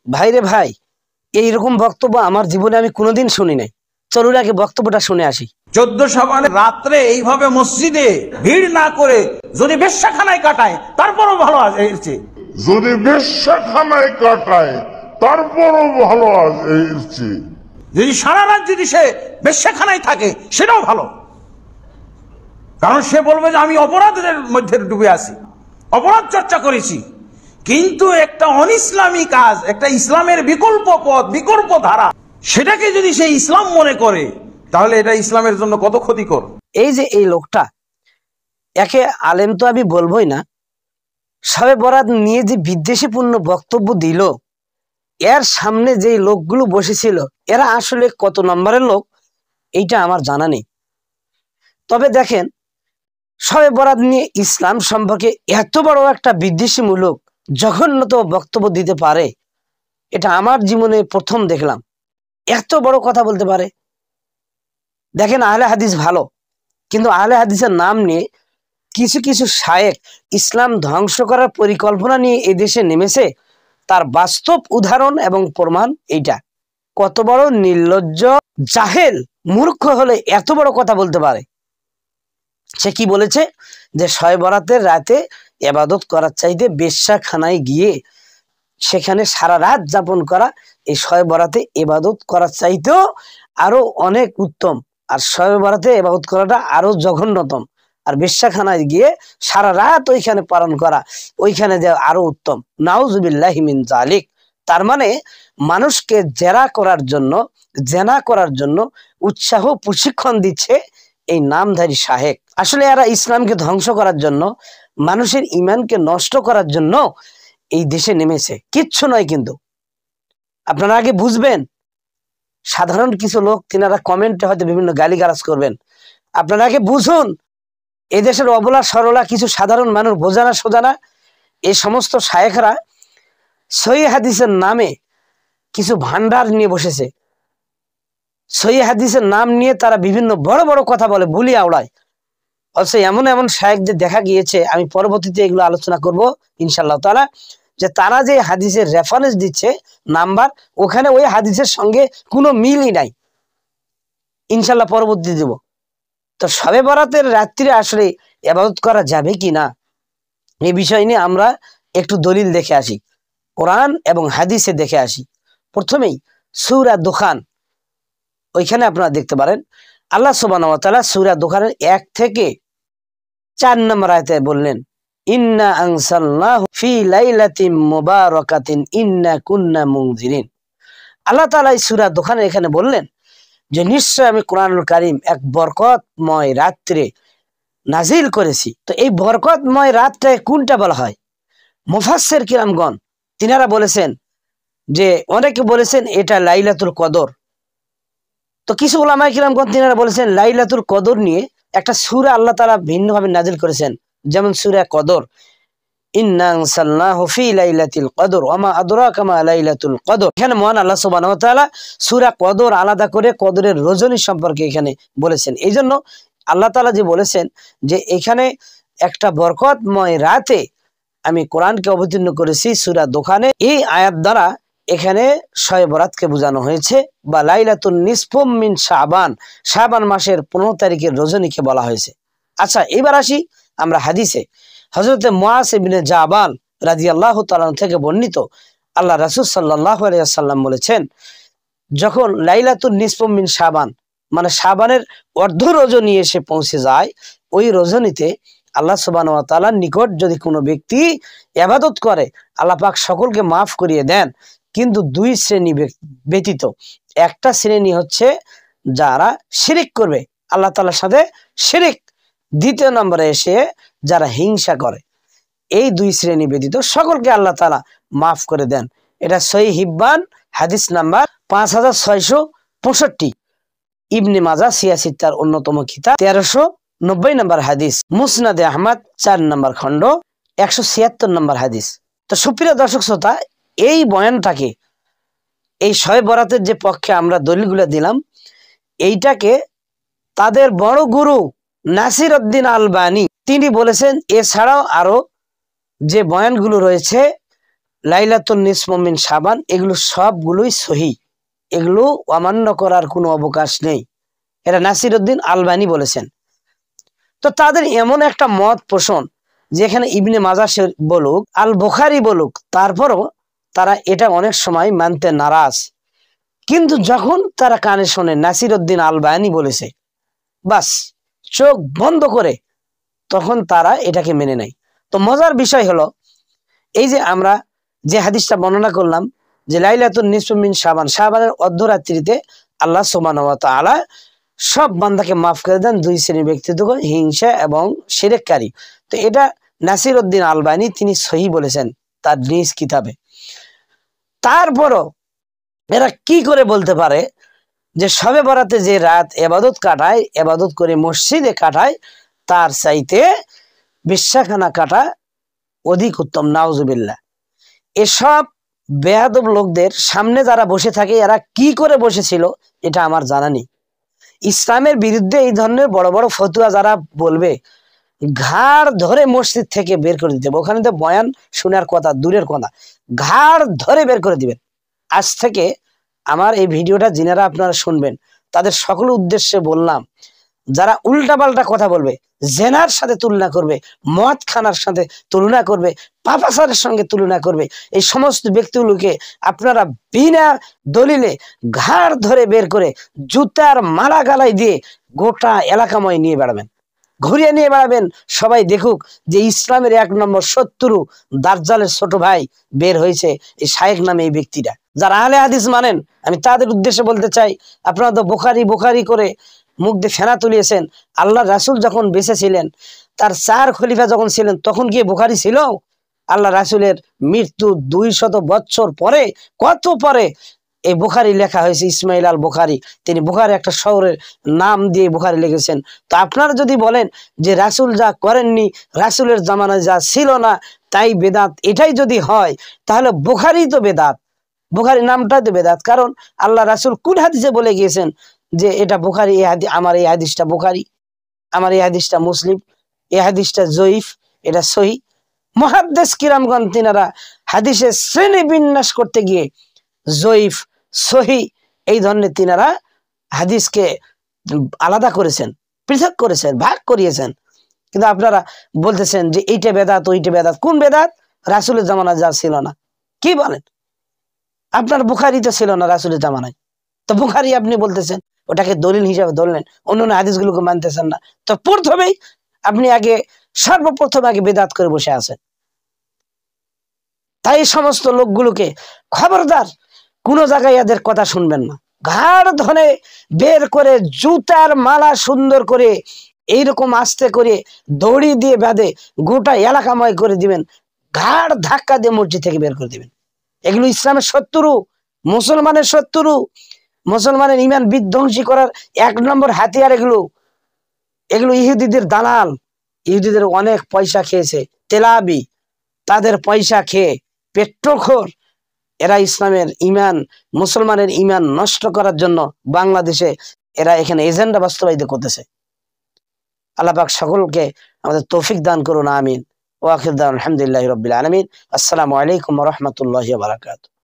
ভাইরে ভাই, এইরকম বক্তব্য আমার জীবনে আমি কোনোদিন শুনি নাই। চলুন আগে বক্তব্যটা শুনে আসি। 14 শাবানে রাত্রে এইভাবে মসজিদে ভিড় না করে যদি বেশ্যাখানায় কাটায় তারপরও ভালো আছে এর চেয়ে। যদি বেশ্যাখানায় কাটায় তারপরও ভালো আছে এর চেয়ে। যদি সারা রাত যদি সে বেশ্যাখানায় থাকে সেটাও ভালো, কারণ সে বলবে যে আমি অপরাধের মধ্যে ডুবে আছি, অপরাধ চর্চা করেছি। কিন্তু একটা অনিসলামী কাজ, একটা ইসলামের বিকল্প পথ, বিকল্প ধারা, সেটাকে যদি সে ইসলাম মনে করে তাহলে এটা ইসলামের জন্য কত ক্ষতিকর। এই যে এই লোকটা, একে আলেম তো আমি বলবোই না, শবে বরাত নিয়ে যে বিদ্বেষীপূর্ণ বক্তব্য দিল, এর সামনে যে লোকগুলো বসেছিল এরা আসলে কত নম্বরের লোক এইটা আমার জানা নেই। তবে দেখেন, শবে বরাত নিয়ে ইসলাম সম্পর্কে এত বড় একটা বিদ্বেষীমূলক জঘন্যতম বক্তব্য দিতে পারে, এটা আমার জীবনে প্রথম দেখলাম। এত বড় কথা বলতে পারে। দেখেন, আহলে হাদিস ভালো, কিন্তু আহলে হাদিসের নাম নিয়ে কিছু কিছু শায়েখ ইসলাম ধ্বংস করার পরিকল্পনা নিয়ে এদেশে নেমেছে। তার বাস্তব উদাহরণ এবং প্রমাণ এইটা। কত বড় নির্লজ্জ জাহেল মূর্খ হলে এত বড় কথা বলতে পারে। সে কি বলেছে যে শবে বরাতের রাতে ইবাদত করার চাইতে বেশ্যাখানায় গিয়ে সেখানে সারা রাত যাপন করা এই শবে বরাতে ইবাদত করার চাইতেও আরো অনেক উত্তম, আর শবে বরাতে ইবাদত করাটা আরো জঘন্যতম, আর বেশ্যাখানায় গিয়ে সারা রাত ওইখানে পালন করা ওইখানে যে আরো উত্তম। নাউজুবিল্লাহি মিন যালিক। তার মানে মানুষকে জেনা করার জন্য উৎসাহ প্রশিক্ষণ দিচ্ছে এই নামধারী শাহেক। আসলে এরা ইসলামকে ধ্বংস করার জন্য, মানুষের ঈমানকে নষ্ট করার জন্য এই দেশে নেমেছে, কিচ্ছু নয়। কিন্তু আপনারা আগে বুঝবেন, সাধারণ কিছু লোক তিনারা কমেন্টে হয়তো বিভিন্ন গালিগালাজ করবেন, আপনারা আগে বুঝুন। এদেশের অবলা সরলা কিছু সাধারণ মানুষ, বোঝানা সোজানা এই সমস্ত শায়েখরা সহিহ হাদিসের নামে কিছু ভান্ডার নিয়ে বসেছে। সহিহ হাদিসের নাম নিয়ে তারা বিভিন্ন বড় বড় কথা বলে, বুলি আওড়ায়। অবশ্য এমন এমন শায়েখ যে দেখা গিয়েছে, আমি পরবর্তীতে এগুলো আলোচনা করব ইনশাআল্লাহ তাআলা, যে তারা যে হাদিসের রেফারেন্স দিচ্ছে নাম্বার, ওখানে ওই হাদিসের সঙ্গে কোনো মিলই নাই। ইনশাআল্লাহ পরবর্তী দেব। তো শবে বরাতের রাত্রিরে আসলে ইবাদত করা যাবে কি না, এই বিষয় নিয়ে আমরা একটু দলিল দেখে আসি, কোরআন এবং হাদিসে দেখে আসি। প্রথমেই সূরা দুখান, ওইখানে আপনারা দেখতে পারেন আল্লাহ সুবহানাহু ওয়া তাআলা সূরা দুখানের 1 থেকে 4 নম্বর আয়াতে বললেন, ইন্না আনসালনাহু ফি লাইলাতিন মুবারাকাতিন ইন্না কুন্না মুনজিরিন। আল্লাহ তাআলা এই সূরা দুখানে এখানে বললেন যে নিশ্চয় আমি কোরআনুল কারীম এক বরকতময় রাত্রে নাজিল করেছি। তো এই বরকতময় রাতটাকে কোনটা বলা হয়? মুফাসসির কিরামগণ তিনারা বলেছেন যে, অনেকে বলেছেন এটা লাইলাতুল কদর। তো কিছু উলামায়ে কিরামগণ তিনারা বলেছেন লাইলাতুল কদর নিয়ে একটা সূরা আল্লাহ তাআলা ভিন্নভাবে নাজিল করেছেন, যেমন সূরা কদর, ইন্না আনসালনাহু ফি লাইলাতিল কদর ওয়া মা আদরাকা মা লাইলাতুল কদর। এখানে মহান আল্লাহ সুবহানাহু ওয়া তাআলা সূরা কদর আলাদা করে কদরের রজনী সম্পর্কে এখানে বলেছেন। এই জন্য আল্লাহ তাআলা যে বলেছেন যে এখানে একটা বরকতময় রাতে আমি কোরআনকে অবতীর্ণ করেছি সূরা দুখানে, এই আয়াত দ্বারা এখানে শবে বরাতকে বোঝানো হয়েছে, বা লাইলাতুন নিসফুম মিন শাবান, শাবান মাসের 15 তারিখের রজনীকে বলা হয়েছে। আচ্ছা, এবার আসি আমরা হাদিসে। হযরত মুআজ ইবনে জাবাল রাদিয়াল্লাহু তাআলা থেকে বর্ণিত, আল্লাহ রাসূল সাল্লাল্লাহু আলাইহি ওয়াসাল্লাম বলেছেন, যখন লাইলাতুন নিসফুম মিন শাবান মানে শাবানের অর্ধ রজনী এসে পৌঁছে যায়, ওই রজনীতে আল্লাহ সুবহানাহু ওয়া তাআলার নিকট যদি কোনো ব্যক্তি ইবাদত করে, আল্লাহ পাক সকলকে মাফ করিয়ে দেন, কিন্তু 2 শ্রেণী ব্যতীত। একটা শ্রেণী হচ্ছে যারা শিরিক করবে আল্লাহ তাআলার সাথে, শিরিক। দ্বিতীয় নম্বরে এসে যারা হিংসা করে। এই 2 শ্রেণী ব্যতীত সকলকে আল্লাহ তাআলা মাফ করে দেন। এটা সহিহ হিব্বান হাদিস নাম্বার 5665, ইবনে মাজাহ সিয়াসিত্তার অন্যতম কিতাব 1390 নম্বর হাদিস, মুসনাদে আহমদ 4 নম্বর খণ্ড 176 নম্বর হাদিস। তো সুপ্রিয় দর্শক শ্রোতা, এই বয়ানটাকে, এই শবে বরাতের যে পক্ষে আমরা দলিলগুলো দিলাম, এইটাকে তাদের বড় গুরু নাসির উদ্দিন আলবানী তিনি বলেছেন। এছাড়াও আরো যে বয়ানগুলো রয়েছে লাইলাতুন নিসফ মিন শাবান, এগুলো সবগুলোই সহি, এগুলো অমান্য করার কোনো অবকাশ নেই। এটা নাসিরউদ্দিন আলবানী বলেছেন। তো তাদের এমন একটা মত পোষণ, যেখানে ইবনে মাজাহ বলুক, আল বুখারী বলুক, তারপরও তারা এটা অনেক সময় মানতে নারাজ। কিন্তু যখন তারা কানে শোনে নাসিরউদ্দিন আলবানী বলেছে, বাস চোখ বন্ধ করে তখন তারা এটাকে মেনে নেয়। তো মজার বিষয় হলো, এই যে আমরা যে হাদিসটা বর্ণনা করলাম যে লাইলাতুন নিসফ মিন শাবান, শাবানের অর্ধরাত্রিতে আল্লাহ সুবহানাহু ওয়া তাআলা সব বান্দাকে মাফ করে দেন, দুই শ্রেণীর ব্যক্তিত্ব, হিংসা এবং শিরককারী। তো এটা নাসিরউদ্দিন আলবানী তিনি সহি বলেছেন তার নিজ কিতাবে। তারপরও এরা কি করে বলতে পারে যে শবে বরাতে যে রাত ইবাদত কাটায়, ইবাদত করে মসজিদে কাটায়, তার চাইতে বেশ্যাখানা কাটা অধিক উত্তম? নাউজুবিল্লাহ। এসব বেয়াদব লোকদের সামনে যারা বসে থাকে, এরা কি করে বসেছিল এটা আমার জানা নেই। ইসলামের বিরুদ্ধে এই ধরনের বড় বড় ফতুয়া যারা বলবে, ঘাড় ধরে মসজিদ থেকে বের করে দিতে হবে। ওখানে তো বয়ান শোনার কথা দূরের কথা, ঘাড় ধরে বের করে দিবেন। আজ থেকে আমার এই ভিডিওটা যিনারা আপনারা শুনবেন, তাদের সকল উদ্দেশ্যে বললাম, যারা উল্টাপাল্টা কথা বলবে, জেনার সাথে তুলনা করবে, মদ খানার সাথে তুলনা করবে, পাপাচারের সঙ্গে তুলনা করবে, এই সমস্ত ব্যক্তিগুলোকে আপনারা বিনা দলিলে ঘাড় ধরে বের করে জুতার মালা গালায় দিয়ে গোটা এলাকাময় নিয়ে বেড়াবেন, ঘুরিয়ে নিয়ে বেড়াবেন। সবাই দেখুক যে ইসলামের 1 নম্বর শত্রু দাজ্জালের ছোট ভাই বের হয়েছে, এই শায়েখ নামে এই ব্যক্তিটা। যারা আহলে হাদিস মানেন, আমি তাদের উদ্দেশ্যে বলতে চাই, আপনারা তো বুখারী বুখারী করে মুখ দিয়ে ফেনা তুলিয়েছেন। আল্লাহ রাসূল যখন বেঁচে ছিলেন, তার 4 খলিফা যখন ছিলেন, তখন কি বুখারী ছিল? আল্লাহ রাসূলের মৃত্যু 200 বছর পরে, কত পরে এই বুখারী লেখা হয়েছে। ইসমাইল আল বুখারী, তিনি বুখারী একটা শহরের নাম দিয়ে বুখারী লিখেছেন। তো আপনারা যদি বলেন যে রাসূল যা করেননি, রাসূলের জামানায় যা ছিল না তাই বেদাত, এটাই যদি হয়, তাহলে বুখারী তো বেদাত, বুখারী নামটাই তো বেদাত। কারণ আল্লাহ রাসূল কোন হাদিসে বলে গিয়েছেন যে এটা বুখারী, আমার এই হাদিসটা বুখারী, আমার এই হাদিসটা মুসলিম, এই হাদিসটা জয়ীফ, এটা সহি। মুহাদ্দিস কিরামগণ তিনারা হাদিসের শ্রেণী বিন্যাস করতে গিয়ে জয়ীফ, সহি এই ধরনের তিনারা হাদিসকে আলাদা করেছেন, পৃথক করেছেন, ভাগ করিয়েছেন। কিন্তু আপনারা বলতেছেন যে এইটা বেদাত, ওইটা বেদাত। কোন বেদাত? রাসূলের জামানায় যা ছিল না। কি বলেন? আপনার বুখারী তো ছিল না রাসূলের জামানায়, তো বুখারী আপনি বলতেছেন, ওটাকে দলিল হিসাবে ধরলেন, অন্যান্য হাদিসগুলোকে মানতেছেন না। তো প্রথমেই আপনি সর্বপ্রথম বেদাত করে বসে আছেন। তাই সমস্ত লোকগুলোকে খবরদার, কোন জায়গায় এদের কথা শুনবেন না। ঘাড় ধরে বের করে জুতার মালা সুন্দর করে এইরকম আস্তে করে দড়ি দিয়ে বেঁধে গোটা এলাকাময় করে দিবেন, ঘাড় ধাক্কা দিয়ে মসজিদ থেকে বের করে দিবেন। এগুলো ইসলামের শত্রু, মুসলমানের শত্রু, মুসলমানের ঈমান বিধ্বংসী করার 1 নম্বর হাতিয়ার এগুলো। এগুলো ইহুদিদের দালাল, ইহুদিদের অনেক পয়সা খেয়েছে তেলাবি, তাদের পয়সা খেয়ে পেট্রোখোর এরা ইসলামের ঈমান, মুসলমানের ঈমান নষ্ট করার জন্য বাংলাদেশে এরা এখানে এজেন্ডা বাস্তবায়িত করতেছে। আল্লাহ পাক সকলকে আমাদের তৌফিক দান করুন, আমিন। ওয়া আখির দাওয়ানা আলহামদুলিল্লাহি রাব্বিল আলামিন। আসসালামু আলাইকুম ওয়া রাহমাতুল্লাহি ওয়া বারাকাতুহু।